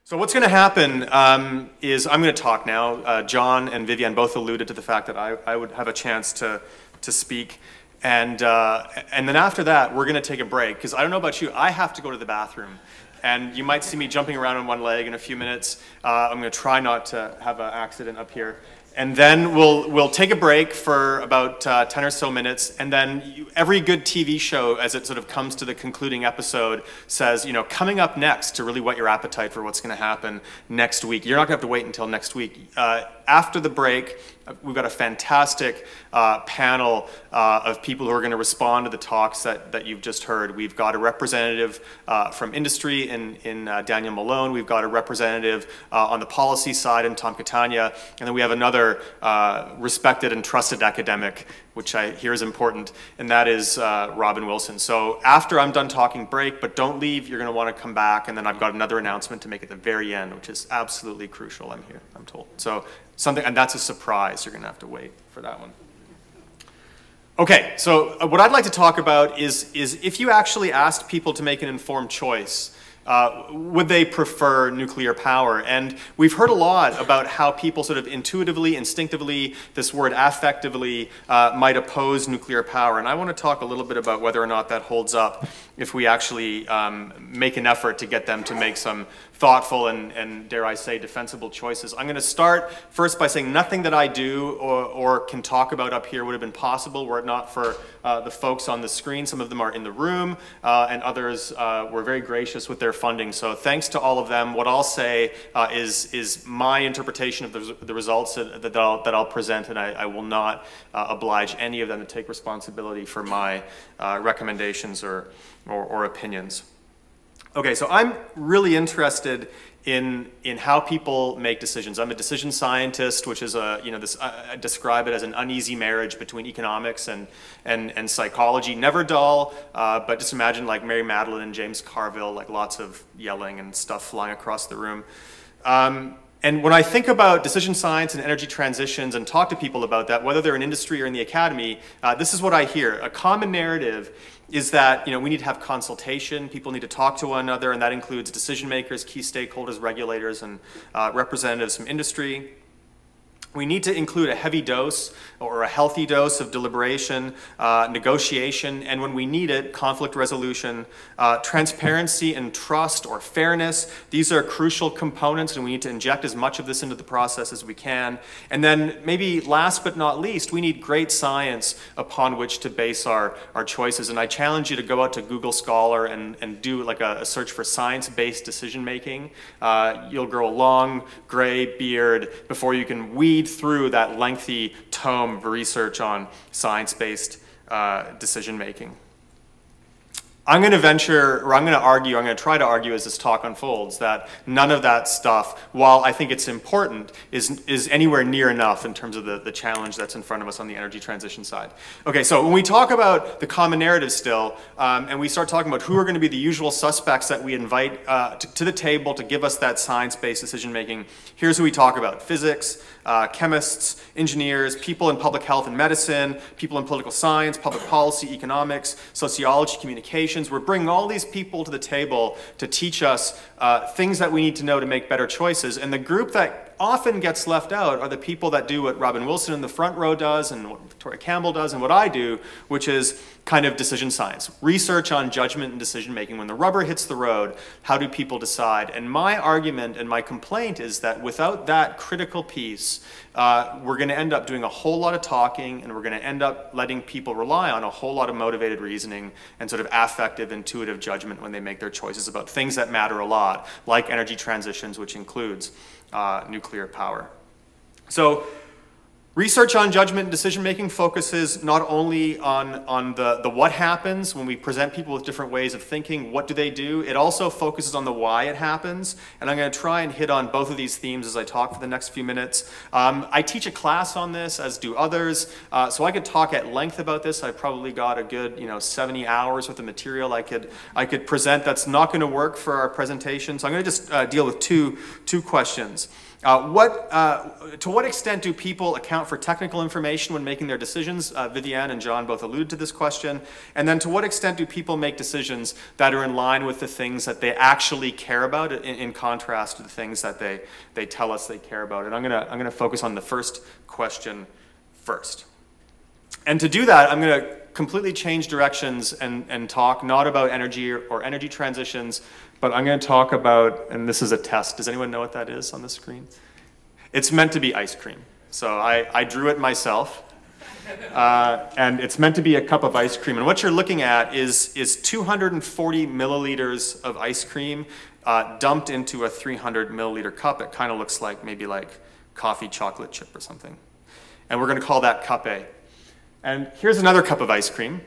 So what's going to happen is I'm going to talk now. John and Vivian both alluded to the fact that I would have a chance to speak. And then after that, we're going to take a break. Because I don't know about you, I have to go to the bathroom. And you might see me jumping around on one leg in a few minutes. I'm going to try not to have an accident up here. And then we'll take a break for about 10 or so minutes, and then every good TV show, as it sort of comes to the concluding episode, says, you know, coming up next to really whet your appetite for what's going to happen next week. You're not going to have to wait until next week. After the break, we've got a fantastic panel of people who are going to respond to the talks that you've just heard. We've got a representative from industry in Daniel Malone. We've got a representative on the policy side in Tom Catania. And then we have another respected and trusted academic, which I hear is important, and that is Robin Wilson. So after I'm done talking, break, but don't leave. You're going to want to come back, and then I've got another announcement to make at the very end, which is absolutely crucial, I'm told. So something, and that's a surprise. You're going to have to wait for that one. Okay, so what I'd like to talk about is if you actually asked people to make an informed choice, would they prefer nuclear power? And we've heard a lot about how people sort of intuitively, instinctively, this word affectively, might oppose nuclear power. And I want to talk a little bit about whether or not that holds up if we actually make an effort to get them to make some thoughtful and dare I say, defensible choices. I'm going to start first by saying nothing that I do or can talk about up here would have been possible were it not for the folks on the screen. Some of them are in the room, and others were very gracious with their funding. So thanks to all of them. What I'll say is my interpretation of the results that I'll present, and I will not oblige any of them to take responsibility for my recommendations or opinions. Okay, so I'm really interested in how people make decisions. I'm a decision scientist, which is I describe it as an uneasy marriage between economics and psychology. Never dull, but just imagine like Mary Madeline and James Carville, like lots of yelling and stuff flying across the room. And when I think about decision science and energy transitions and talk to people about that, whether they're in industry or in the academy, this is what I hear. A common narrative is that we need to have consultation, people need to talk to one another, and that includes decision makers, key stakeholders, regulators, and representatives from industry. We need to include a heavy dose or a healthy dose of deliberation, negotiation, and when we need it, conflict resolution, transparency and trust or fairness. These are crucial components, and we need to inject as much of this into the process as we can. And then maybe last but not least, we need great science upon which to base our choices. And I challenge you to go out to Google Scholar and do like a search for science-based decision making. You'll grow a long gray beard before you can weed through that lengthy tome of research on science-based decision making. I'm going to venture, or I'm going to argue, I'm going to try to argue as this talk unfolds, that none of that stuff, while I think it's important, is anywhere near enough in terms of the challenge that's in front of us on the energy transition side. Okay, so when we talk about the common narrative still, and we start talking about who are going to be the usual suspects that we invite to the table to give us that science-based decision making, here's who we talk about: physics, chemists, engineers, people in public health and medicine, people in political science, public policy, economics, sociology, communications. We're bringing all these people to the table to teach us things that we need to know to make better choices. And the group that often gets left out are the people that do what Robin Wilson in the front row does, and what Victoria Campbell does, and what I do, which is kind of decision science. Research on judgment and decision making. When the rubber hits the road, how do people decide? And my argument and my complaint is that without that critical piece, we're going to end up doing a whole lot of talking, and we're going to end up letting people rely on a whole lot of motivated reasoning and sort of affective, intuitive judgment when they make their choices about things that matter a lot, like energy transitions, which includes nuclear power. So research on judgment and decision-making focuses not only on the what happens when we present people with different ways of thinking, what do they do, it also focuses on the why it happens. And I'm going to try and hit on both of these themes as I talk for the next few minutes. I teach a class on this, as do others, so I could talk at length about this. I've probably got a good 70 hours worth of material I could present. That's not going to work for our presentation, so I'm going to just deal with two questions. To what extent do people account for technical information when making their decisions? Vivienne and John both alluded to this question. And then to what extent do people make decisions that are in line with the things that they actually care about in contrast to the things that they tell us they care about? And I'm gonna focus on the first question first. And to do that, I'm gonna completely change directions and talk not about energy or energy transitions, but I'm going to talk about, and this is a test. Does anyone know what that is on the screen? It's meant to be ice cream. So I drew it myself. And it's meant to be a cup of ice cream. And what you're looking at is 240 milliliters of ice cream dumped into a 300 milliliter cup. It kind of looks like maybe like coffee chocolate chip or something. And we're going to call that cup A. And here's another cup of ice cream.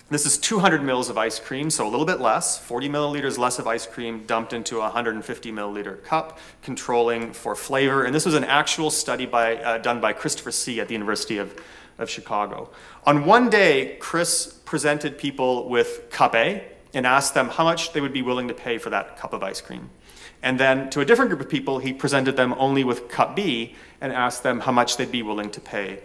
This is 200 mils of ice cream, so a little bit less, 40 milliliters less of ice cream dumped into a 150 milliliter cup, controlling for flavor. And this was an actual study done by Christopher C. at the University of Chicago. On one day, Chris presented people with cup A and asked them how much they would be willing to pay for that cup of ice cream. And then to a different group of people, he presented them only with cup B and asked them how much they'd be willing to pay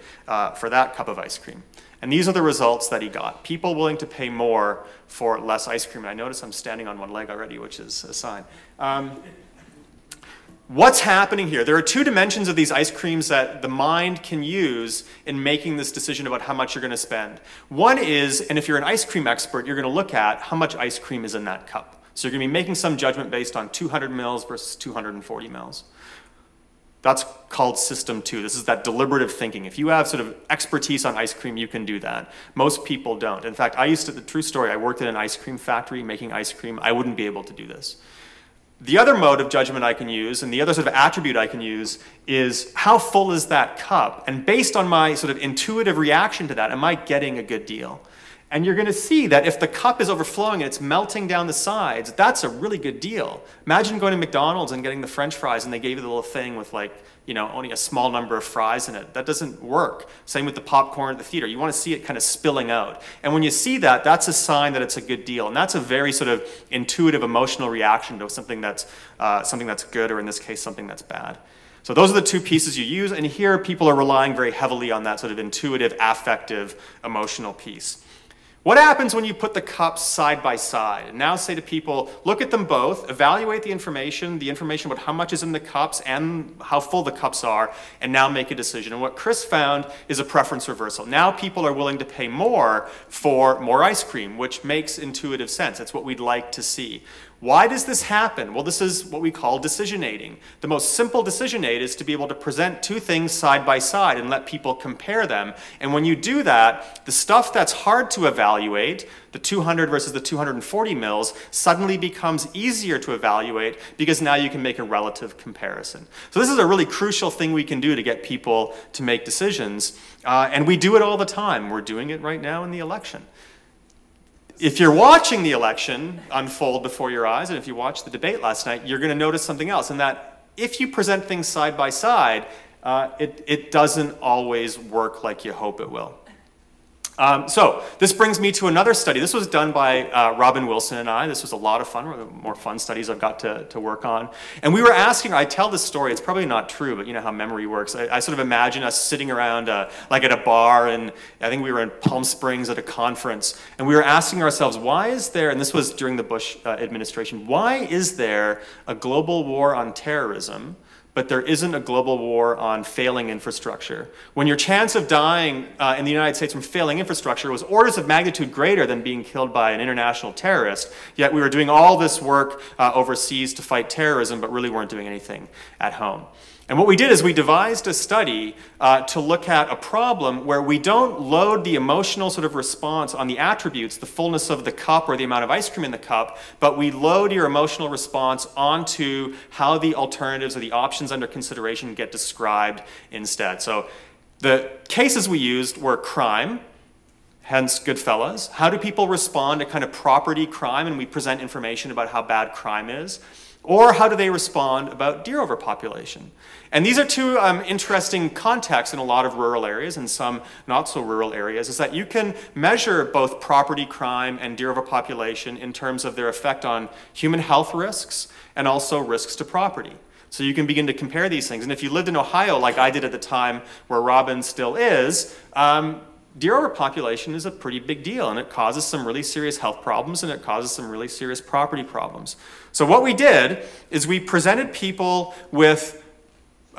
for that cup of ice cream. And these are the results that he got. People willing to pay more for less ice cream. And I notice I'm standing on one leg already, which is a sign. What's happening here? There are two dimensions of these ice creams that the mind can use in making this decision about how much you're going to spend. One is, and if you're an ice cream expert, you're going to look at how much ice cream is in that cup. So you're going to be making some judgment based on 200 mils versus 240 mils. That's called system 2. This is that deliberative thinking. If you have sort of expertise on ice cream, you can do that. Most people don't. In fact, the true story, I worked in an ice cream factory making ice cream. I wouldn't be able to do this. The other mode of judgment I can use, and the other sort of attribute I can use, is how full is that cup? And based on my sort of intuitive reaction to that, am I getting a good deal? And you're going to see that if the cup is overflowing and it's melting down the sides, that's a really good deal. Imagine going to McDonald's and getting the French fries and they gave you the little thing with like, you know, only a small number of fries in it. That doesn't work. Same with the popcorn at the theater. You want to see it kind of spilling out. And when you see that, that's a sign that it's a good deal. And that's a very sort of intuitive emotional reaction to something that's good, or in this case, something that's bad. So those are the two pieces you use. And here people are relying very heavily on that sort of intuitive, affective, emotional piece. What happens when you put the cups side by side? And now say to people, look at them both, evaluate the information about how much is in the cups and how full the cups are, and now make a decision. And what Chris found is a preference reversal. Now people are willing to pay more for more ice cream, which makes intuitive sense. That's what we'd like to see. Why does this happen? Well, this is what we call decisionating. The most simple decision aid is to be able to present two things side by side and let people compare them. And when you do that, the stuff that's hard to evaluate, the 200 versus the 240 mils, suddenly becomes easier to evaluate because now you can make a relative comparison. So this is a really crucial thing we can do to get people to make decisions. And we do it all the time. We're doing it right now in the election. If you're watching the election unfold before your eyes, and if you watched the debate last night, you're going to notice something else, and that if you present things side by side, it doesn't always work like you hope it will. So this brings me to another study. This was done by Robin Wilson and I. This was a lot of fun, one of the more fun studies I've got to work on. And we were asking, I tell this story, it's probably not true, but you know how memory works. I sort of imagine us sitting around like at a bar, and I think we were in Palm Springs at a conference, and we were asking ourselves, why is there, and this was during the Bush administration, why is there a global war on terrorism, but there isn't a global war on failing infrastructure? When your chance of dying in the United States from failing infrastructure was orders of magnitude greater than being killed by an international terrorist, yet we were doing all this work overseas to fight terrorism, but really weren't doing anything at home. And what we did is we devised a study to look at a problem where we don't load the emotional sort of response on the attributes, the fullness of the cup or the amount of ice cream in the cup, but we load your emotional response onto how the alternatives or the options under consideration get described instead. So the cases we used were crime, hence Goodfellas. How do people respond to kind of property crime? And we present information about how bad crime is. Or how do they respond about deer overpopulation? And these are two interesting contexts in a lot of rural areas and some not so rural areas, is that you can measure both property crime and deer overpopulation in terms of their effect on human health risks and also risks to property. So you can begin to compare these things. And if you lived in Ohio, like I did at the time where Robin still is, deer overpopulation is a pretty big deal, and it causes some really serious health problems, and it causes some really serious property problems. So what we did is we presented people with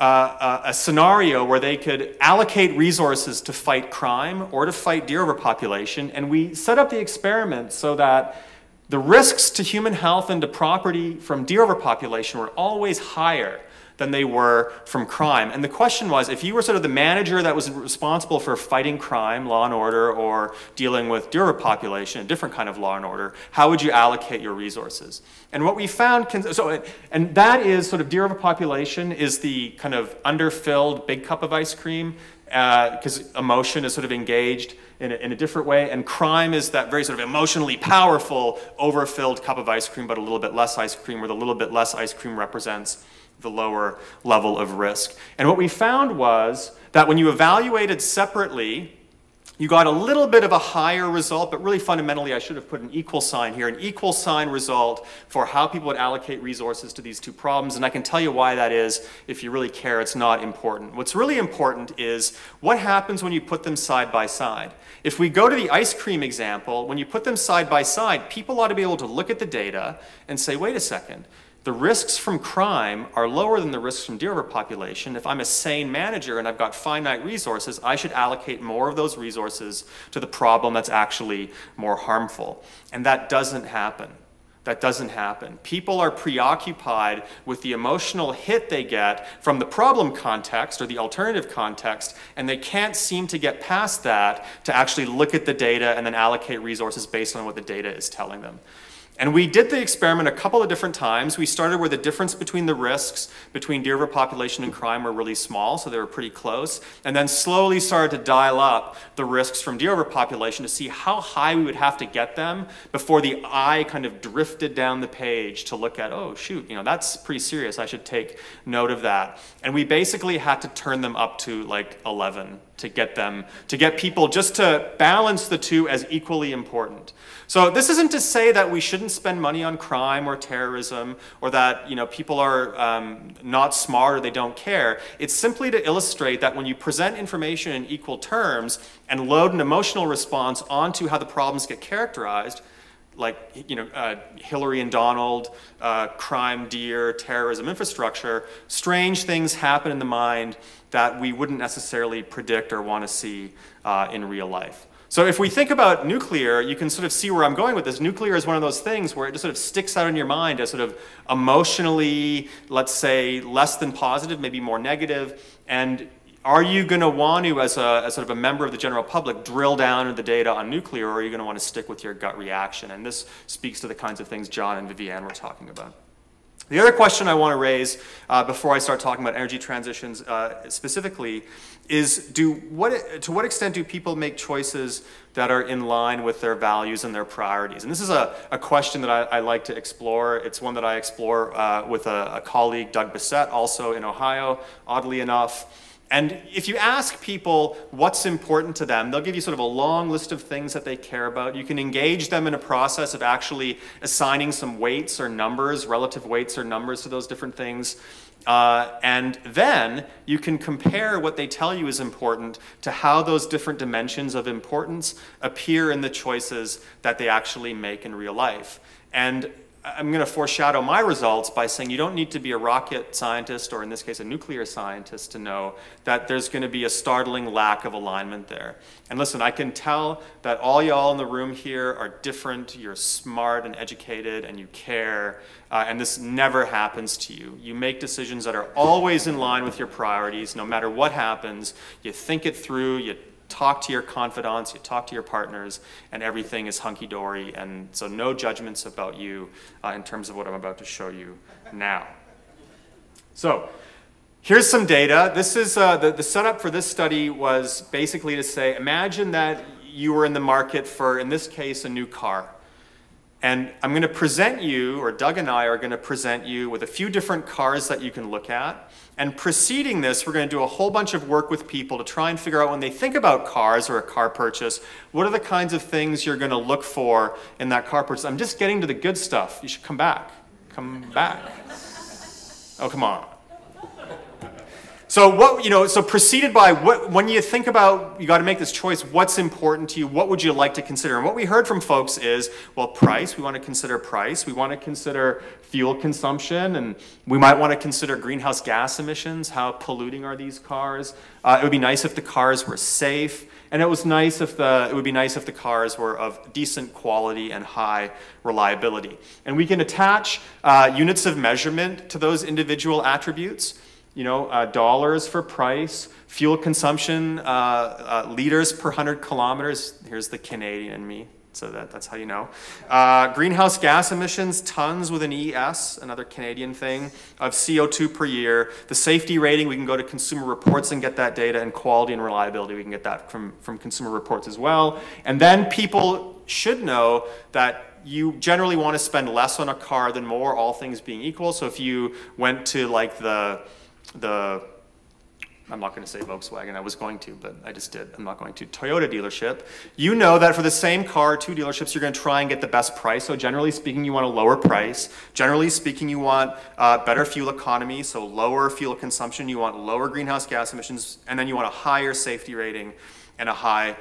a scenario where they could allocate resources to fight crime or to fight deer overpopulation, and we set up the experiment so that the risks to human health and to property from deer overpopulation were always higher than they were from crime. And the question was, if you were sort of the manager that was responsible for fighting crime, law and order, or dealing with deer overpopulation, a different kind of law and order, how would you allocate your resources? And what we found, and that is sort of deer overpopulation is the kind of underfilled big cup of ice cream, because emotion is sort of engaged in a different way, and crime is that very sort of emotionally powerful, overfilled cup of ice cream, but a little bit less ice cream, where the little bit less ice cream represents the lower level of risk. And what we found was that when you evaluated separately, you got a little bit of a higher result, but really fundamentally I should have put an equal sign here, an equal sign result for how people would allocate resources to these two problems. And I can tell you why that is. If you really care, it's not important. What's really important is what happens when you put them side by side. If we go to the ice cream example, when you put them side by side, people ought to be able to look at the data and say, wait a second, the risks from crime are lower than the risks from deer overpopulation. If I'm a sane manager and I've got finite resources, I should allocate more of those resources to the problem that's actually more harmful. And that doesn't happen. That doesn't happen. People are preoccupied with the emotional hit they get from the problem context or the alternative context, and they can't seem to get past that to actually look at the data and then allocate resources based on what the data is telling them. And we did the experiment a couple of different times. We started where the difference between the risks between deer overpopulation and crime were really small, so they were pretty close, and then slowly started to dial up the risks from deer overpopulation to see how high we would have to get them before the eye kind of drifted down the page to look at, oh shoot, you know, that's pretty serious, I should take note of that. And we basically had to turn them up to like 11 to get people just to balance the two as equally important. So this isn't to say that we shouldn't spend money on crime or terrorism, or that, you know, people are not smart or they don't care. It's simply to illustrate that when you present information in equal terms and load an emotional response onto how the problems get characterized, like, you know, Hillary and Donald, crime, deer, terrorism, infrastructure, strange things happen in the mind that we wouldn't necessarily predict or want to see in real life. So if we think about nuclear, you can sort of see where I'm going with this. Nuclear is one of those things where it just sort of sticks out in your mind as sort of emotionally, let's say, less than positive, maybe more negative. And are you going to want to, as sort of a member of the general public, drill down into the data on nuclear, or are you going to want to stick with your gut reaction? And this speaks to the kinds of things John and Viviane were talking about. The other question I want to raise before I start talking about energy transitions specifically is to what extent do people make choices that are in line with their values and their priorities? And this is a question that I like to explore. It's one that I explore with a colleague, Doug Bissett, also in Ohio, oddly enough. And if you ask people what's important to them, they'll give you sort of a long list of things that they care about. You can engage them in a process of actually assigning some weights or numbers, relative weights or numbers to those different things. And then you can compare what they tell you is important to how those different dimensions of importance appear in the choices that they actually make in real life. And I'm going to foreshadow my results by saying you don't need to be a rocket scientist, or in this case a nuclear scientist, to know that there's going to be a startling lack of alignment there. And listen, I can tell that all y'all in the room here are different, you're smart and educated, and you care, and this never happens to you. You make decisions that are always in line with your priorities, no matter what happens. You think it through, you talk to your confidants, you talk to your partners, and everything is hunky-dory, and so no judgments about you in terms of what I'm about to show you now. So here's some data. This is the setup for this study was basically to say, imagine that you were in the market for, in this case, a new car. And I'm going to present you, or Doug and I are going to present you with a few different cars that you can look at. And preceding this, we're going to do a whole bunch of work with people to try and figure out when they think about cars or a car purchase, what are the kinds of things you're going to look for in that car purchase. I'm just getting to the good stuff. You should come back. Come back. Oh, come on. So preceded by when you think about, you got to make this choice, what's important to you, what would you like to consider? And what we heard from folks is, well, price, we want to consider price, we want to consider fuel consumption, and we might want to consider greenhouse gas emissions, how polluting are these cars. It would be nice if the cars were safe, and it would be nice if the cars were of decent quality and high reliability. And we can attach units of measurement to those individual attributes. Dollars for price, fuel consumption, liters per 100 kilometers. Here's the Canadian in me, so that's how you know. Greenhouse gas emissions, tons with an ES, another Canadian thing, of CO2 per year. The safety rating, we can go to Consumer Reports and get that data, and quality and reliability, we can get that from Consumer Reports as well. And then people should know that you generally want to spend less on a car than more, all things being equal. So if you went to like I'm not going to say Volkswagen, I was going to, but I just did. I'm not going to. Toyota dealership. You know that for the same car, two dealerships, you're going to try and get the best price. So generally speaking, you want a lower price. Generally speaking, you want better fuel economy, so lower fuel consumption. You want lower greenhouse gas emissions, and then you want a higher safety rating and a high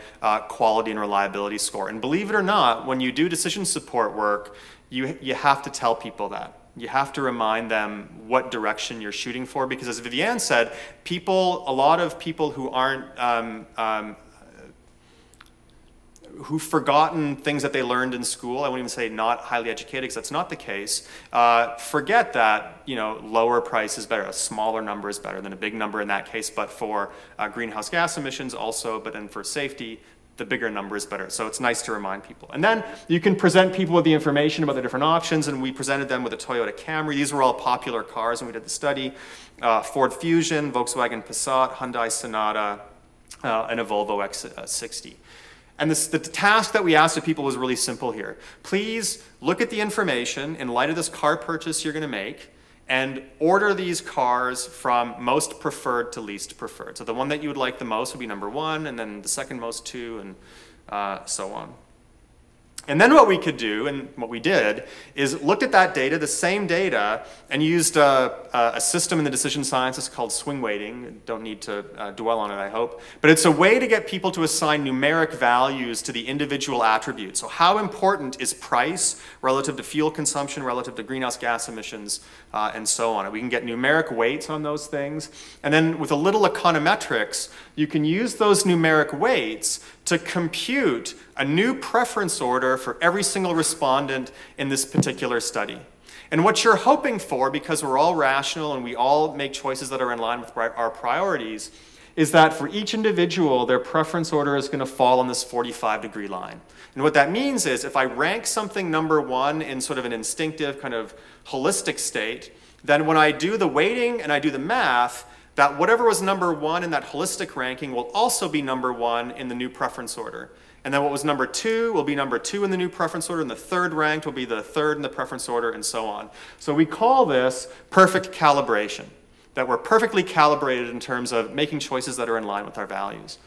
quality and reliability score. And believe it or not, when you do decision support work, you have to tell people that. You have to remind them what direction you're shooting for, because as Viviane said, a lot of people who aren't, who've forgotten things that they learned in school, I won't even say not highly educated, because that's not the case, forget that lower price is better, a smaller number is better than a big number in that case, but for greenhouse gas emissions also, but then for safety, the bigger number is better. So it's nice to remind people. And then you can present people with the information about the different options, and we presented them with a Toyota Camry. These were all popular cars when we did the study. Ford Fusion, Volkswagen Passat, Hyundai Sonata, and a Volvo X60. And the task that we asked of people was really simple here. Please look at the information in light of this car purchase you're going to make, and order these cars from most preferred to least preferred. So the one that you would like the most would be number 1, and then the second most 2, and so on. And then what we could do, and what we did, is looked at that data, the same data, and used a system in the decision sciences called swing weighting. Don't need to dwell on it, I hope. But it's a way to get people to assign numeric values to the individual attributes. So how important is price relative to fuel consumption, relative to greenhouse gas emissions, and so on. And we can get numeric weights on those things. And then with a little econometrics, you can use those numeric weights to compute a new preference order for every single respondent in this particular study. And what you're hoping for, because we're all rational and we all make choices that are in line with our priorities, is that for each individual, their preference order is going to fall on this 45-degree line. And what that means is if I rank something number 1 in sort of an instinctive kind of holistic state, then when I do the weighting and I do the math, that whatever was number 1 in that holistic ranking will also be number 1 in the new preference order. And then what was number 2 will be number 2 in the new preference order, and the third ranked will be the third in the preference order, and so on. So we call this perfect calibration, that we're perfectly calibrated in terms of making choices that are in line with our values.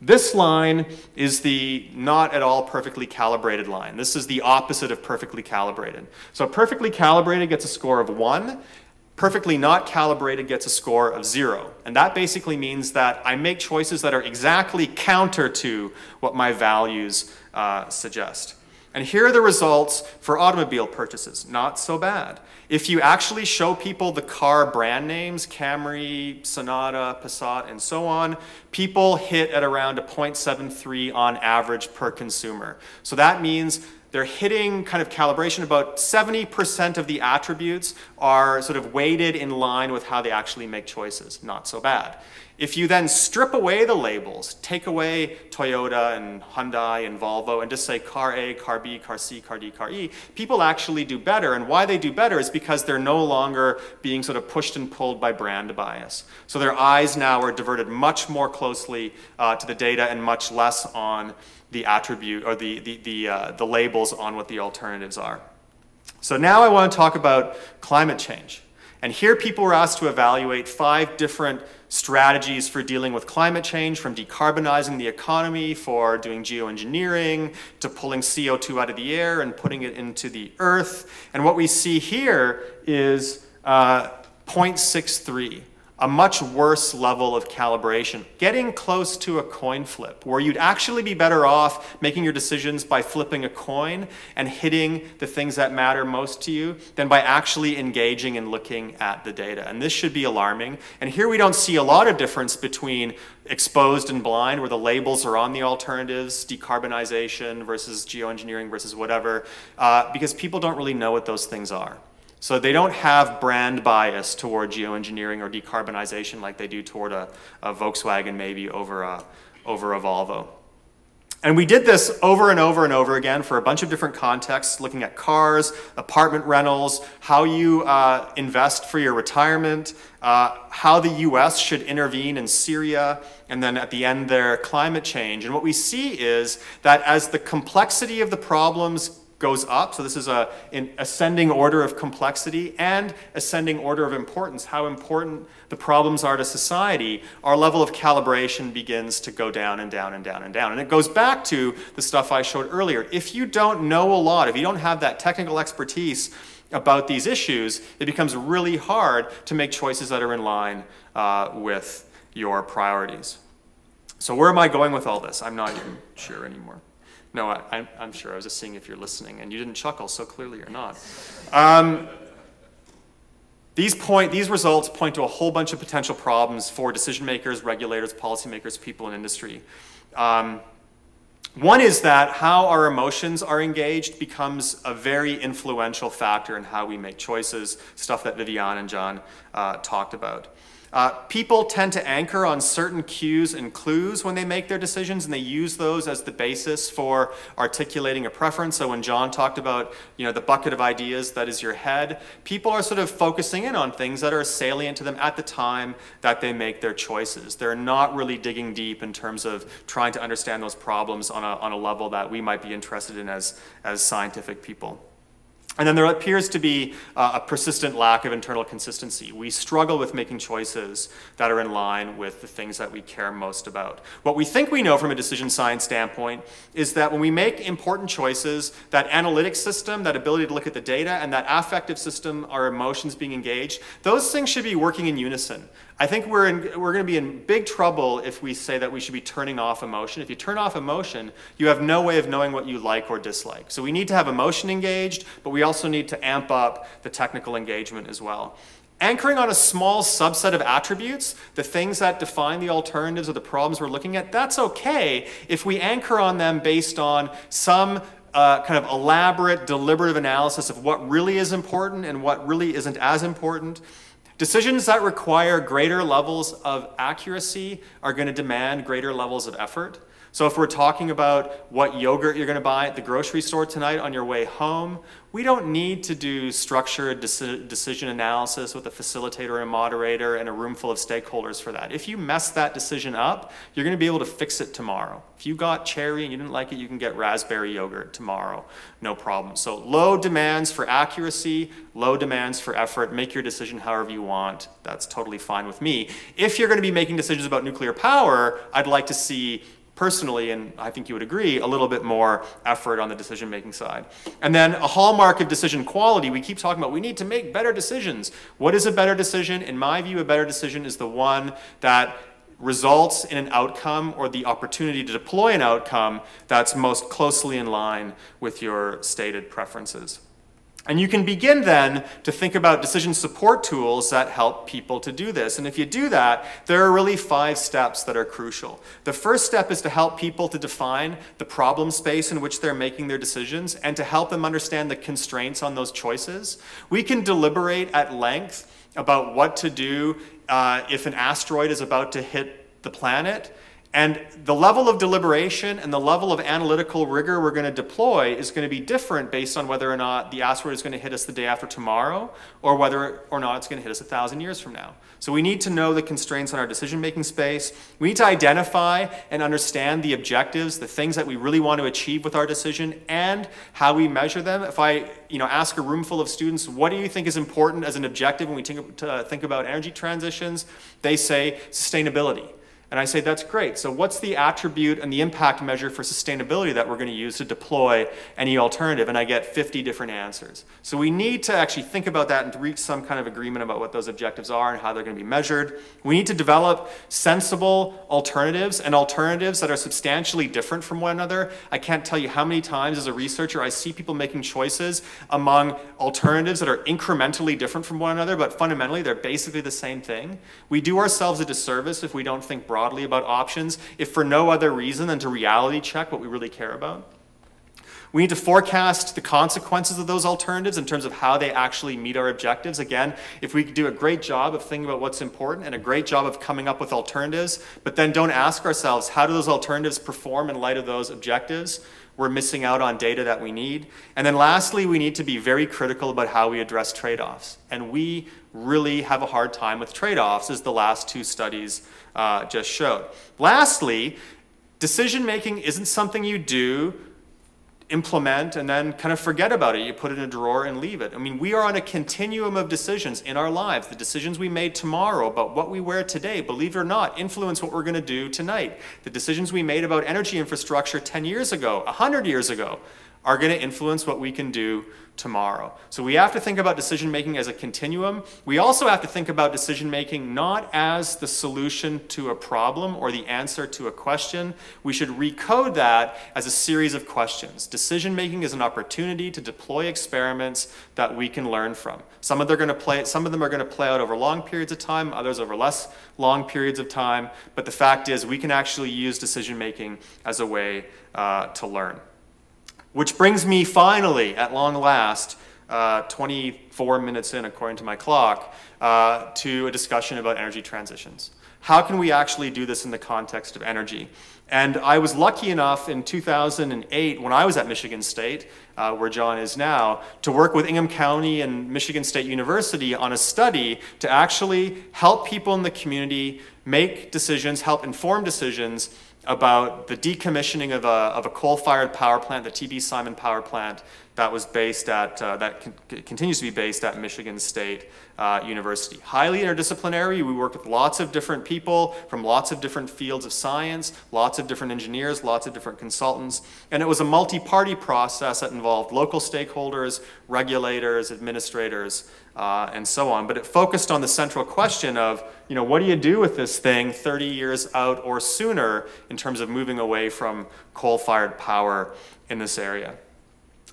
This line is the not at all perfectly calibrated line. This is the opposite of perfectly calibrated. So perfectly calibrated gets a score of 1. Perfectly not calibrated gets a score of 0. And that basically means that I make choices that are exactly counter to what my values suggest. And here are the results for automobile purchases. Not so bad. If you actually show people the car brand names, Camry, Sonata, Passat, and so on, people hit at around a 0.73 on average per consumer. So that means they're hitting kind of calibration. About 70% of the attributes are sort of weighted in line with how they actually make choices. Not so bad. If you then strip away the labels, take away Toyota and Hyundai and Volvo and just say car A, car B, car C, car D, car E, people actually do better. And why they do better is because they're no longer being sort of pushed and pulled by brand bias. So their eyes now are diverted much more closely to the data and much less on the attribute or the labels on what the alternatives are. So now I want to talk about climate change. And here people were asked to evaluate 5 different strategies for dealing with climate change, from decarbonizing the economy, for doing geoengineering, to pulling CO2 out of the air and putting it into the earth. And what we see here is 0.63 a much worse level of calibration, getting close to a coin flip, where you'd actually be better off making your decisions by flipping a coin and hitting the things that matter most to you than by actually engaging and looking at the data. And this should be alarming. And here we don't see a lot of difference between exposed and blind, where the labels are on the alternatives, decarbonization versus geoengineering versus whatever, because people don't really know what those things are. So they don't have brand bias toward geoengineering or decarbonization like they do toward a Volkswagen maybe over a Volvo. And we did this over and over and over again for a bunch of different contexts, looking at cars, apartment rentals, how you invest for your retirement, how the US should intervene in Syria, and then at the end there, climate change. And what we see is that as the complexity of the problems goes up, so this is an ascending order of complexity and ascending order of importance, how important the problems are to society, our level of calibration begins to go down and down and down and down. And it goes back to the stuff I showed earlier. If you don't know a lot, if you don't have that technical expertise about these issues, it becomes really hard to make choices that are in line with your priorities. So where am I going with all this? I'm not even sure anymore. No, I'm sure. I was just seeing if you're listening, and you didn't chuckle, so clearly you're not. These results point to a whole bunch of potential problems for decision makers, regulators, policymakers, people in industry. One is that how our emotions are engaged becomes a very influential factor in how we make choices, stuff that Viviane and John talked about. People tend to anchor on certain cues and clues when they make their decisions, and they use those as the basis for articulating a preference. So when John talked about, the bucket of ideas that is your head, people are sort of focusing in on things that are salient to them at the time that they make their choices. They're not really digging deep in terms of trying to understand those problems on a level that we might be interested in as scientific people. And then there appears to be a persistent lack of internal consistency. We struggle with making choices that are in line with the things that we care most about. What we think we know from a decision science standpoint is that when we make important choices, that analytic system, that ability to look at the data, and that affective system, our emotions being engaged, those things should be working in unison. I think we're going to be in big trouble if we say that we should be turning off emotion. If you turn off emotion, you have no way of knowing what you like or dislike. So we need to have emotion engaged, but we also need to amp up the technical engagement as well. Anchoring on a small subset of attributes, the things that define the alternatives or the problems we're looking at, that's okay if we anchor on them based on some kind of elaborate, deliberative analysis of what really is important and what really isn't as important. Decisions that require greater levels of accuracy are going to demand greater levels of effort. So if we're talking about what yogurt you're going to buy at the grocery store tonight on your way home, we don't need to do structured decision analysis with a facilitator and a moderator and a room full of stakeholders for that. If you mess that decision up, you're going to be able to fix it tomorrow. If you got cherry and you didn't like it, you can get raspberry yogurt tomorrow, no problem. So low demands for accuracy, low demands for effort. Make your decision however you want. That's totally fine with me. If you're going to be making decisions about nuclear power, I'd like to see, personally, and I think you would agree, a little bit more effort on the decision-making side. And then a hallmark of decision quality, we keep talking about we need to make better decisions. What is a better decision? In my view, a better decision is the one that results in an outcome or the opportunity to deploy an outcome that's most closely in line with your stated preferences. And you can begin then to think about decision support tools that help people to do this. And if you do that, there are really 5 steps that are crucial. The first step is to help people to define the problem space in which they're making their decisions and to help them understand the constraints on those choices. We can deliberate at length about what to do if an asteroid is about to hit the planet. And the level of deliberation and the level of analytical rigor we're going to deploy is going to be different based on whether or not the asteroid is going to hit us the day after tomorrow or whether or not it's going to hit us 1,000 years from now. So we need to know the constraints on our decision-making space. We need to identify and understand the objectives, the things that we really want to achieve with our decision, and how we measure them. If I ask a room full of students, what do you think is important as an objective when we think about energy transitions? They say sustainability. And I say, that's great. So what's the attribute and the impact measure for sustainability that we're going to use to deploy any alternative? And I get 50 different answers. So we need to actually think about that and to reach some kind of agreement about what those objectives are and how they're going to be measured. We need to develop sensible alternatives and alternatives that are substantially different from one another. I can't tell you how many times as a researcher I see people making choices among alternatives that are incrementally different from one another, but fundamentally they're basically the same thing. We do ourselves a disservice if we don't think broadly about options, if for no other reason than to reality check what we really care about. We need to forecast the consequences of those alternatives in terms of how they actually meet our objectives. Again, if we do a great job of thinking about what's important and a great job of coming up with alternatives, but then don't ask ourselves, how do those alternatives perform in light of those objectives? We're missing out on data that we need. And then lastly, we need to be very critical about how we address trade-offs. And we really have a hard time with trade-offs, as the last two studies just showed. Lastly, decision-making isn't something you do, implement, and then kind of forget about it. You put it in a drawer and leave it. I mean, we are on a continuum of decisions in our lives. The decisions we made tomorrow about what we wear today, believe it or not, influence what we're going to do tonight. The decisions we made about energy infrastructure 10 years ago, 100 years ago, are going to influence what we can do tomorrow. So we have to think about decision-making as a continuum. We also have to think about decision-making not as the solution to a problem or the answer to a question. We should recode that as a series of questions. Decision-making is an opportunity to deploy experiments that we can learn from. Some of them are going to play out over long periods of time, others over less long periods of time, but the fact is we can actually use decision-making as a way to learn. Which brings me finally, at long last, 24 minutes in according to my clock, to a discussion about energy transitions. How can we actually do this in the context of energy? And I was lucky enough in 2008, when I was at Michigan State, where John is now, to work with Ingham County and Michigan State University on a study to actually help people in the community make decisions, help inform decisions about the decommissioning of a coal-fired power plant, the T.B. Simon power plant, that was based at, continues to be based at Michigan State University. Highly interdisciplinary. We worked with lots of different people from lots of different fields of science, lots of different engineers, lots of different consultants, and it was a multi-party process that involved local stakeholders, regulators, administrators, and so on. But it focused on the central question of, what do you do with this thing 30 years out or sooner in terms of moving away from coal-fired power in this area?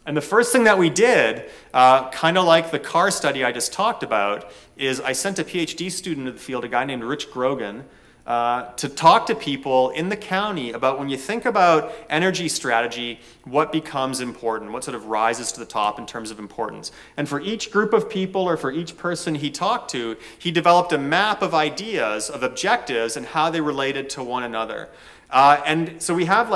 And the first thing that we did, kind of like the car study I just talked about, is I sent a PhD student to the field, a guy named Rich Grogan, to talk to people in the county about when you think about energy strategy, what becomes important, what sort of rises to the top in terms of importance. And for each group of people or for each person he talked to, he developed a map of ideas, of objectives, and how they related to one another. And so we have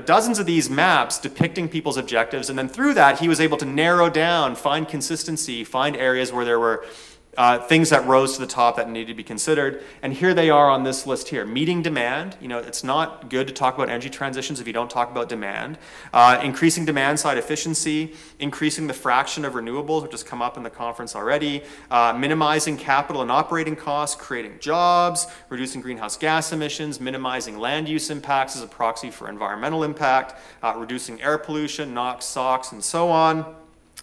dozens of these maps depicting people's objectives, and then through that he was able to narrow down, find consistency, find areas where there were things that rose to the top that needed to be considered. And here they are on this list here. Meeting demand. It's not good to talk about energy transitions if you don't talk about demand. Increasing demand side efficiency, increasing the fraction of renewables, which has come up in the conference already, minimizing capital and operating costs, creating jobs, reducing greenhouse gas emissions, minimizing land use impacts as a proxy for environmental impact, reducing air pollution, NOx, SOx, and so on.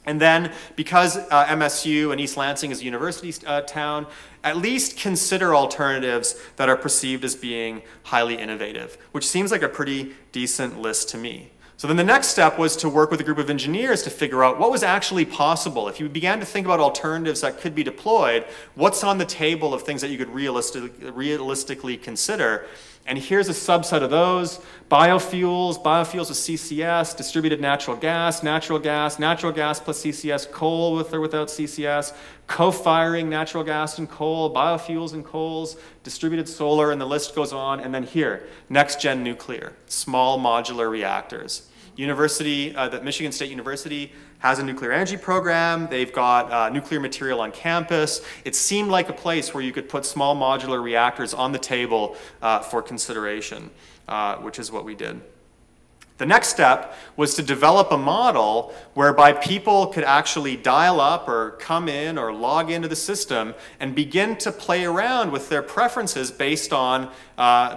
And then, because MSU and East Lansing is a university town, at least consider alternatives that are perceived as being highly innovative, which seems like a pretty decent list to me. So then the next step was to work with a group of engineers to figure out what was actually possible. If you began to think about alternatives that could be deployed, what's on the table of things that you could realistically consider? And here's a subset of those: biofuels with CCS, distributed natural gas plus CCS, coal with or without CCS, co-firing natural gas and coal, biofuels and coals, distributed solar, and the list goes on. And then here, next-gen nuclear, small modular reactors. The Michigan State University has a nuclear energy program. They've got nuclear material on campus. It seemed like a place where you could put small modular reactors on the table for consideration, which is what we did. The next step was to develop a model whereby people could actually dial up or come in or log into the system and begin to play around with their preferences based on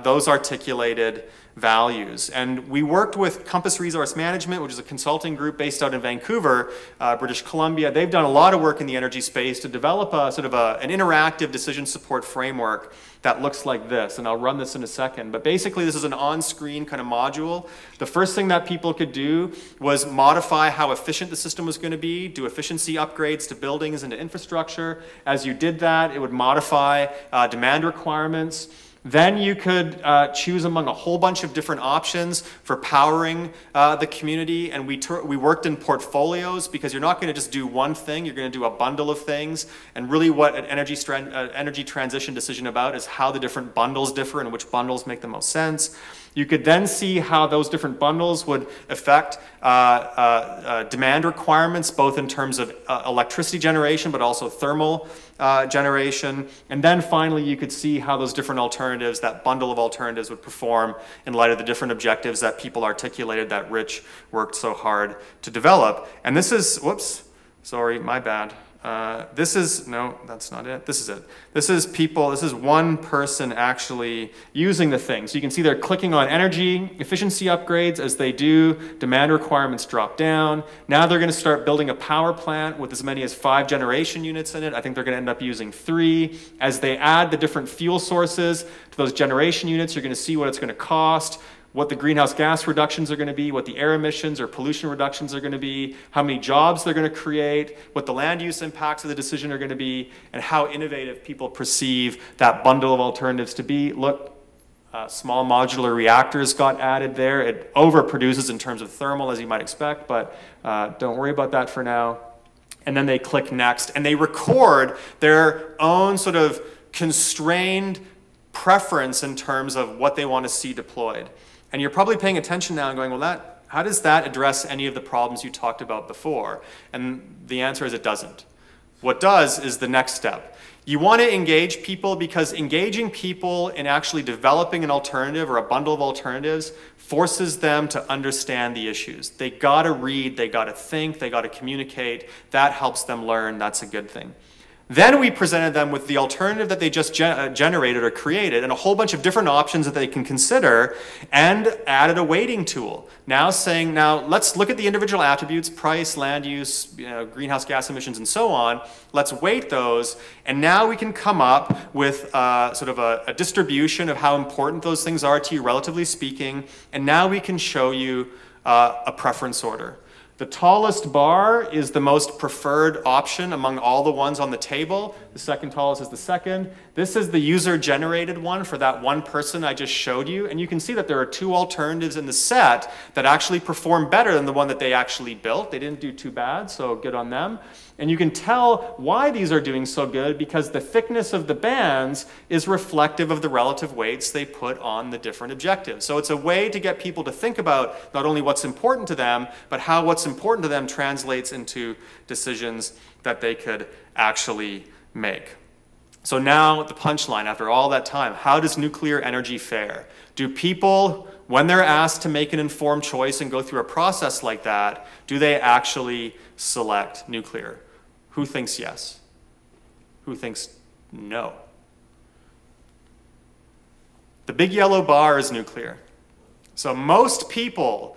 those articulated values. And we worked with Compass Resource Management, which is a consulting group based out in Vancouver, British Columbia. They've done a lot of work in the energy space to develop a sort of an interactive decision support framework that looks like this. And I'll run this in a second. But basically, this is an on-screen kind of module. The first thing that people could do was modify how efficient the system was going to be, do efficiency upgrades to buildings and to infrastructure. As you did that, it would modify demand requirements. Then you could choose among a whole bunch of different options for powering the community. And we worked in portfolios, because you're not going to just do one thing, you're going to do a bundle of things. And really what an energy transition decision about is how the different bundles differ and which bundles make the most sense. You could then see how those different bundles would affect demand requirements, both in terms of electricity generation, but also thermal generation. And then finally, you could see how those different alternatives, that bundle of alternatives, would perform in light of the different objectives that people articulated that Rich worked so hard to develop. And this is, whoops, sorry, my bad. This is, no, that's not it. This is it. This is people, this is one person actually using the thing. So you can see they're clicking on energy efficiency upgrades. As they do, demand requirements drop down. Now they're going to start building a power plant with as many as 5 generation units in it. I think they're going to end up using 3. As they add the different fuel sources to those generation units, you're going to see what it's going to cost, what the greenhouse gas reductions are going to be, what the air emissions or pollution reductions are going to be, how many jobs they're going to create, what the land use impacts of the decision are going to be, and how innovative people perceive that bundle of alternatives to be. Look, small modular reactors got added there. It overproduces in terms of thermal, as you might expect, but don't worry about that for now. And then they click next, and they record their own sort of constrained preference in terms of what they want to see deployed. And you're probably paying attention now and going, well, how does that address any of the problems you talked about before? And the answer is it doesn't. What does is the next step. You want to engage people, because engaging people in actually developing an alternative or a bundle of alternatives forces them to understand the issues. They got to read, they got to think, they got to communicate. That helps them learn. That's a good thing. Then we presented them with the alternative that they just generated or created, and a whole bunch of different options that they can consider, and added a weighting tool. Now saying, now let's look at the individual attributes, price, land use, greenhouse gas emissions, and so on. Let's weight those, and now we can come up with sort of a distribution of how important those things are to you, relatively speaking, and now we can show you a preference order. The tallest bar is the most preferred option among all the ones on the table. The second tallest is the second. This is the user-generated one for that one person I just showed you. And you can see that there are 2 alternatives in the set that actually perform better than the one that they actually built. They didn't do too bad, so good on them. And you can tell why these are doing so good, because the thickness of the bands is reflective of the relative weights they put on the different objectives. So it's a way to get people to think about not only what's important to them, but how what's important to them translates into decisions that they could actually make. So now the punchline, after all that time, how does nuclear energy fare? Do people, when they're asked to make an informed choice and go through a process like that, do they actually select nuclear? Who thinks yes? Who thinks no? The big yellow bar is nuclear. So most people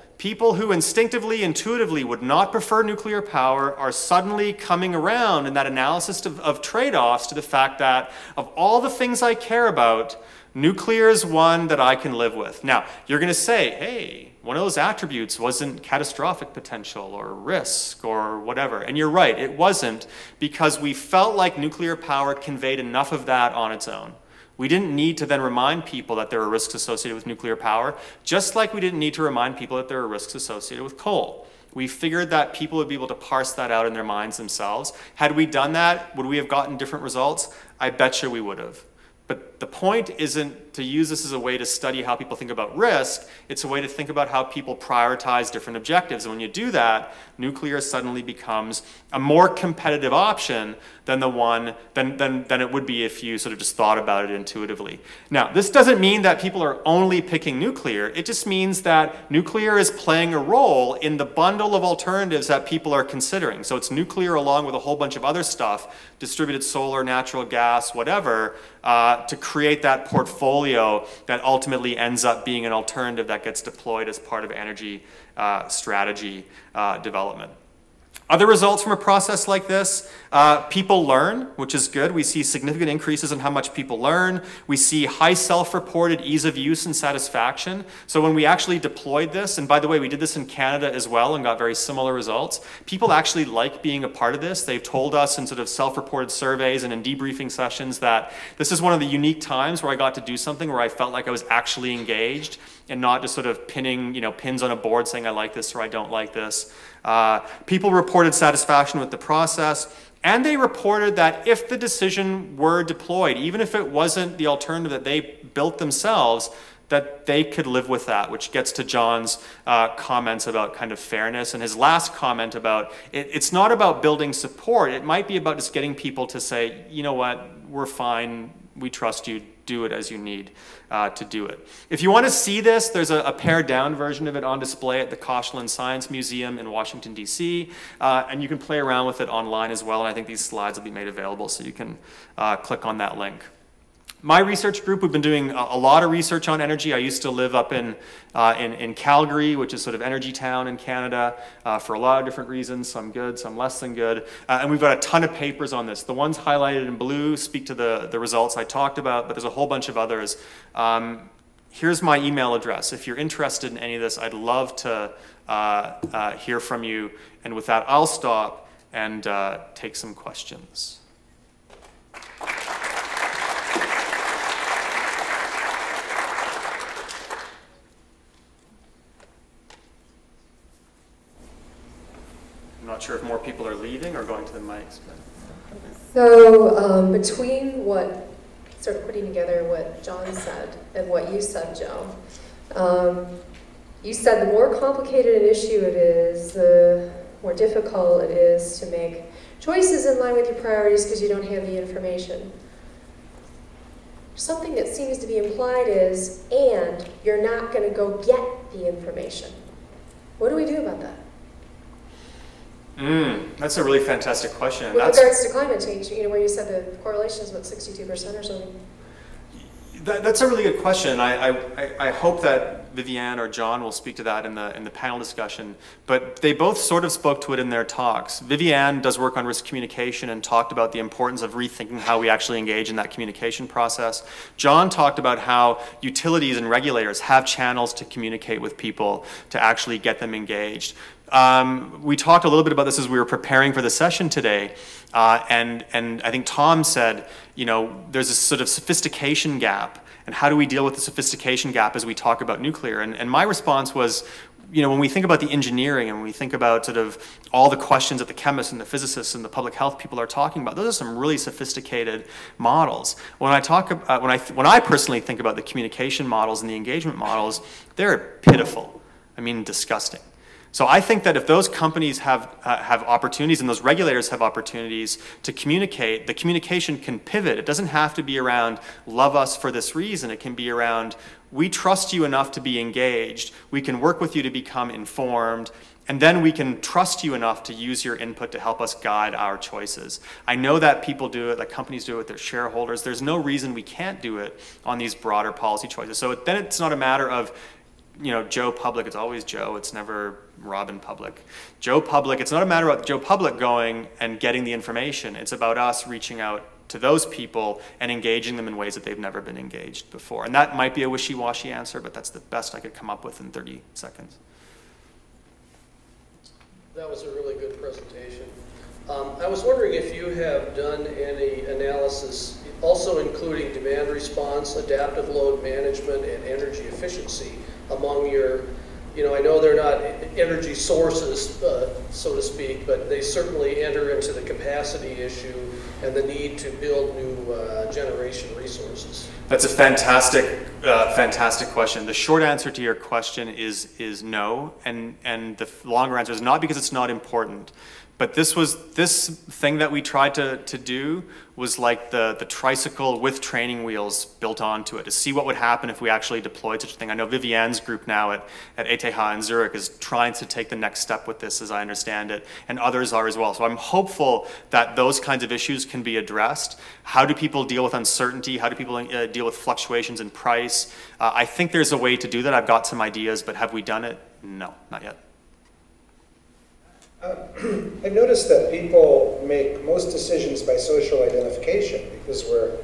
who instinctively, intuitively would not prefer nuclear power, are suddenly coming around in that analysis of trade-offs to the fact that of all the things I care about, nuclear is one that I can live with. Now, you're going to say, hey, one of those attributes wasn't catastrophic potential or risk or whatever. And you're right, it wasn't, because we felt like nuclear power conveyed enough of that on its own. We didn't need to then remind people that there are risks associated with nuclear power, just like we didn't need to remind people that there are risks associated with coal. We figured that people would be able to parse that out in their minds themselves. Had we done that, would we have gotten different results? I bet you we would have. But the point isn't to use this as a way to study how people think about risk. It's a way to think about how people prioritize different objectives. And when you do that, nuclear suddenly becomes a more competitive option than than it would be if you sort of just thought about it intuitively. Now, this doesn't mean that people are only picking nuclear. It just means that nuclear is playing a role in the bundle of alternatives that people are considering. So it's nuclear along with a whole bunch of other stuff, distributed solar, natural gas, whatever, to create that portfolio that ultimately ends up being an alternative that gets deployed as part of energy strategy development. Other results from a process like this, people learn, which is good. We see significant increases in how much people learn. We see high self-reported ease of use and satisfaction. So when we actually deployed this, and by the way, we did this in Canada as well and got very similar results, people actually like being a part of this. They've told us in sort of self-reported surveys and in debriefing sessions that this is one of the unique times where I got to do something where I felt like I was actually engaged and not just sort of pinning, pins on a board saying I like this or I don't like this. People reported satisfaction with the process, and they reported that if the decision were deployed, even if it wasn't the alternative that they built themselves, that they could live with that, which gets to John's comments about kind of fairness, and his last comment about it's not about building support. It might be about just getting people to say, you know what, we're fine, we trust you, do it as you need to do it. If you want to see this, there's a pared down version of it on display at the Koshland Science Museum in Washington, D.C., and you can play around with it online as well, and I think these slides will be made available so you can click on that link. My research group, we've been doing a lot of research on energy. I used to live up in Calgary, which is sort of energy town in Canada, for a lot of different reasons, some good, some less than good. And we've got a ton of papers on this. The ones highlighted in blue speak to the results I talked about, but there's a whole bunch of others. Here's my email address. If you're interested in any of this, I'd love to hear from you. And with that, I'll stop and take some questions. I'm not sure if more people are leaving or going to the mics. But. So between what, sort of putting together what John said and what you said, Joe, you said the more complicated an issue it is, the more difficult it is to make choices in line with your priorities because you don't have the information. Something that seems to be implied is, and you're not going to go get the information. What do we do about that? That's a really fantastic question. With regards to climate change, where you said the correlation is about 62% or something. That's a really good question. I hope that Viviane or John will speak to that in the panel discussion, but they both sort of spoke to it in their talks. Viviane does work on risk communication and talked about the importance of rethinking how we actually engage in that communication process. John talked about how utilities and regulators have channels to communicate with people to actually get them engaged. We talked a little bit about this as we were preparing for the session today, and I think Tom said, there's this sort of sophistication gap, and how do we deal with the sophistication gap as we talk about nuclear? And my response was, when we think about the engineering and when we think about sort of all the questions that the chemists and the physicists and the public health people are talking about, those are some really sophisticated models. When I personally think about the communication models and the engagement models, they're pitiful. I mean, disgusting. So I think that if those companies have opportunities and those regulators have opportunities to communicate, the communication can pivot. It doesn't have to be around love us for this reason. It can be around we trust you enough to be engaged. We can work with you to become informed. And then we can trust you enough to use your input to help us guide our choices. I know that people do it, that companies do it with their shareholders. There's no reason we can't do it on these broader policy choices. So then it's not a matter of Joe Public, it's always Joe, it's never Robin Public. Joe Public, it's not a matter of Joe Public going and getting the information. It's about us reaching out to those people and engaging them in ways that they've never been engaged before. And that might be a wishy-washy answer, but that's the best I could come up with in 30 seconds. That was a really good presentation. I was wondering if you have done any analysis, also including demand response, adaptive load management, and energy efficiency among your You know, I know they're not energy sources, so to speak, but they certainly enter into the capacity issue and the need to build new generation resources. That's a fantastic, fantastic question. The short answer to your question is no, and the longer answer is not because it's not important. But this thing that we tried to do was like the tricycle with training wheels built onto it, to see what would happen if we actually deployed such a thing. I know Vivianne's group now at ETH in Zurich is trying to take the next step with this, as I understand it, and others are as well. So I'm hopeful that those kinds of issues can be addressed. How do people deal with uncertainty? How do people deal with fluctuations in price? I think there's a way to do that. I've got some ideas, but have we done it? No, not yet. I've noticed that people make most decisions by social identification because we're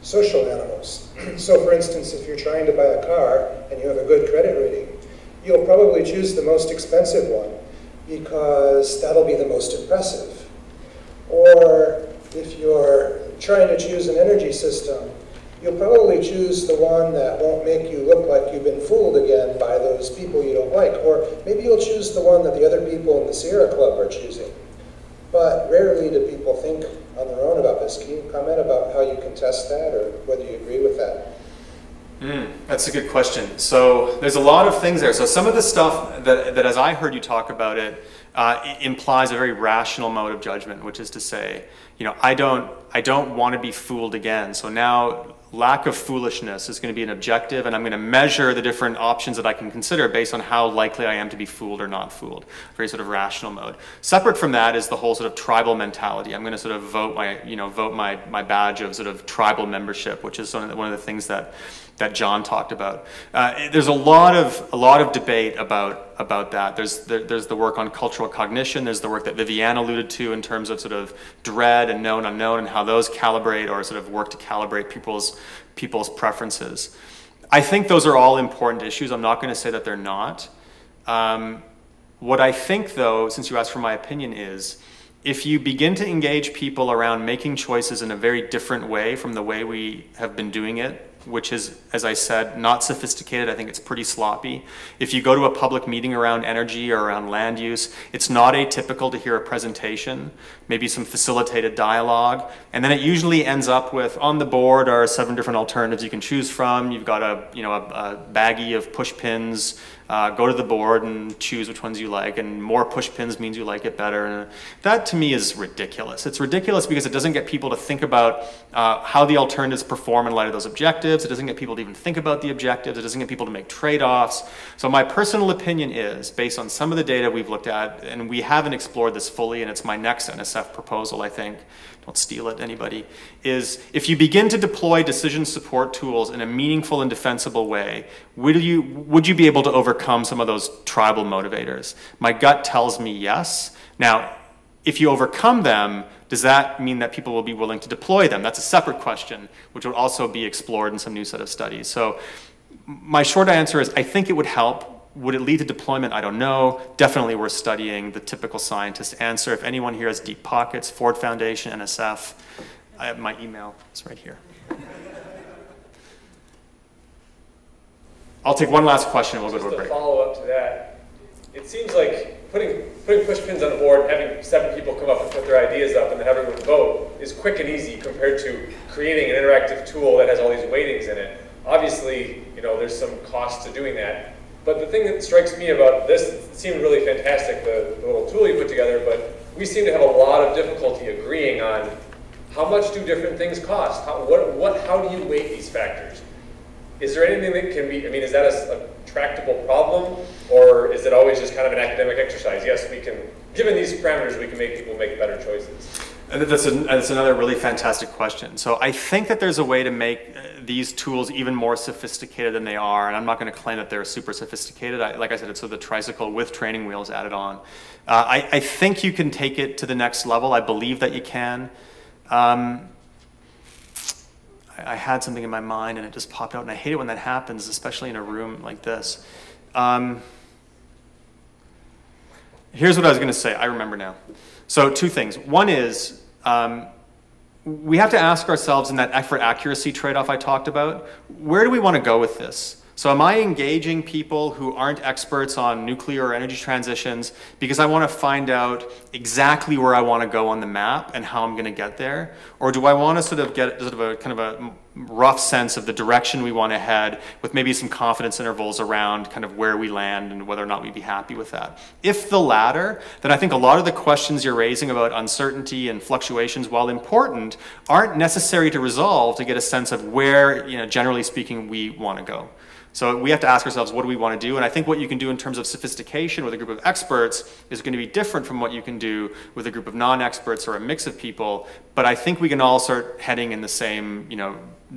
social animals. So for instance, if you're trying to buy a car and you have a good credit rating, you'll probably choose the most expensive one because that'll be the most impressive. Or if you're trying to choose an energy system, you'll probably choose the one that won't make you look like you've been fooled again by those people you don't like. Or maybe you'll choose the one that the other people in the Sierra Club are choosing. But rarely do people think on their own about this. Can you comment about how you can test that or whether you agree with that? That's a good question. So there's a lot of things there. So some of the stuff that as I heard you talk about it, implies a very rational mode of judgment, which is to say, you know, I don't want to be fooled again. So now lack of foolishness is going to be an objective, and I'm going to measure the different options that I can consider based on how likely I am to be fooled or not fooled. Very sort of rational mode. Separate from that is the whole sort of tribal mentality. I'm going to sort of vote my badge of sort of tribal membership, which is one of the things that John talked about. There's a lot of debate about that. There's the work on cultural cognition. There's the work that Vivianne alluded to in terms of sort of dread and known unknown and how those calibrate or sort of work to calibrate people's preferences. I think those are all important issues. I'm not going to say that they're not. What I think, though, since you asked for my opinion, is if you begin to engage people around making choices in a very different way from the way we have been doing it, which is, as I said, not sophisticated. I think it's pretty sloppy. If you go to a public meeting around energy or around land use, it's not atypical to hear a presentation, maybe some facilitated dialogue, and then it usually ends up with, on the board are 7 different alternatives you can choose from. You've got a baggie of push pins. Go to the board and choose which ones you like, and more push pins means you like it better. And that to me is ridiculous. It's ridiculous because it doesn't get people to think about how the alternatives perform in light of those objectives. It doesn't get people to even think about the objectives. It doesn't get people to make trade-offs. So my personal opinion is, based on some of the data we've looked at, and we haven't explored this fully, and it's my next NSF proposal, I think, don't steal it, anybody, is if you begin to deploy decision support tools in a meaningful and defensible way, would you be able to overcome some of those tribal motivators? My gut tells me yes. Now, if you overcome them, does that mean that people will be willing to deploy them? That's a separate question, which would also be explored in some new set of studies. So my short answer is I think it would help. Would it lead to deployment? I don't know. Definitely worth studying. The typical scientist answer. If anyone here has deep pockets, Ford Foundation, NSF, I have my email. It's right here. I'll take one last question and we'll go to a break. Just a follow-up to that, it seems like putting push pins on the board, having 7 people come up and put their ideas up and then having them vote is quick and easy compared to creating an interactive tool that has all these weightings in it. Obviously, you know, there's some cost to doing that. But the thing that strikes me about this, it seemed really fantastic, the little tool you put together, but we seem to have a lot of difficulty agreeing on how much do different things cost? How do you weight these factors? Is there anything that can be, I mean, is that a tractable problem, or is it always just kind of an academic exercise? Yes, we can, given these parameters, we can make people make better choices. That's another really fantastic question. So I think that there's a way to make these tools even more sophisticated than they are, and I'm not going to claim that they're super sophisticated. Like I said, it's sort of the tricycle with training wheels added on. I think you can take it to the next level. I believe that you can. I had something in my mind and it just popped out, and I hate it when that happens, especially in a room like this. Here's what I was going to say. I remember now. So 2 things. One is we have to ask ourselves in that effort accuracy trade-off I talked about, where do we want to go with this? So am I engaging people who aren't experts on nuclear or energy transitions because I want to find out exactly where I want to go on the map and how I'm going to get there? Or do I want to sort of get sort of a kind of a rough sense of the direction we want to head with maybe some confidence intervals around kind of where we land and whether or not we'd be happy with that? If the latter, then I think a lot of the questions you're raising about uncertainty and fluctuations, while important, aren't necessary to resolve to get a sense of where, generally speaking, we want to go. So we have to ask ourselves, what do we want to do? And I think what you can do in terms of sophistication with a group of experts is going to be different from what you can do with a group of non-experts or a mix of people. But I think we can all start heading in the same,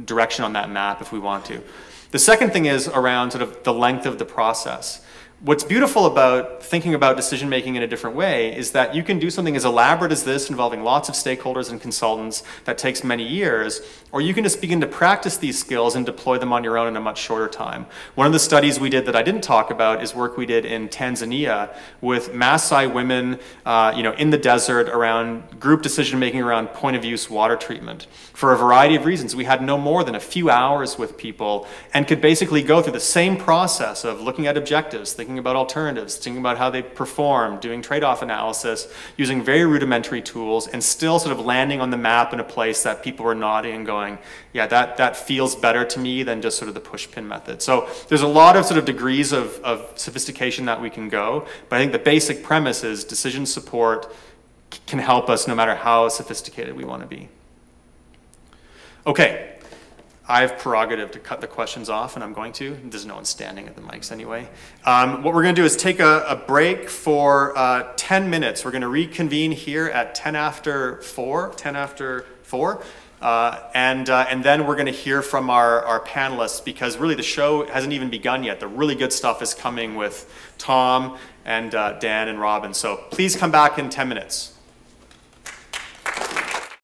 direction on that map if we want to. The second thing is around sort of the length of the process. What's beautiful about thinking about decision making in a different way is that you can do something as elaborate as this involving lots of stakeholders and consultants that takes many years, or you can just begin to practice these skills and deploy them on your own in a much shorter time. One of the studies we did that I didn't talk about is work we did in Tanzania with Maasai women in the desert around group decision making around point of use water treatment. For a variety of reasons, we had no more than a few hours with people and could basically go through the same process of looking at objectives, thinking about alternatives, thinking about how they perform, doing trade-off analysis, using very rudimentary tools, and still sort of landing on the map in a place that people were nodding and going, yeah, that feels better to me than just sort of the push-pin method. So there's a lot of sort of degrees of sophistication that we can go, but I think the basic premise is decision support can help us no matter how sophisticated we want to be. Okay. I have prerogative to cut the questions off, and I'm going to. There's no one standing at the mics anyway. What we're going to do is take a break for 10 minutes. We're going to reconvene here at 10 after 4, and then we're going to hear from our panelists, because really the show hasn't even begun yet. The really good stuff is coming with Tom and Dan and Robin. So please come back in 10 minutes.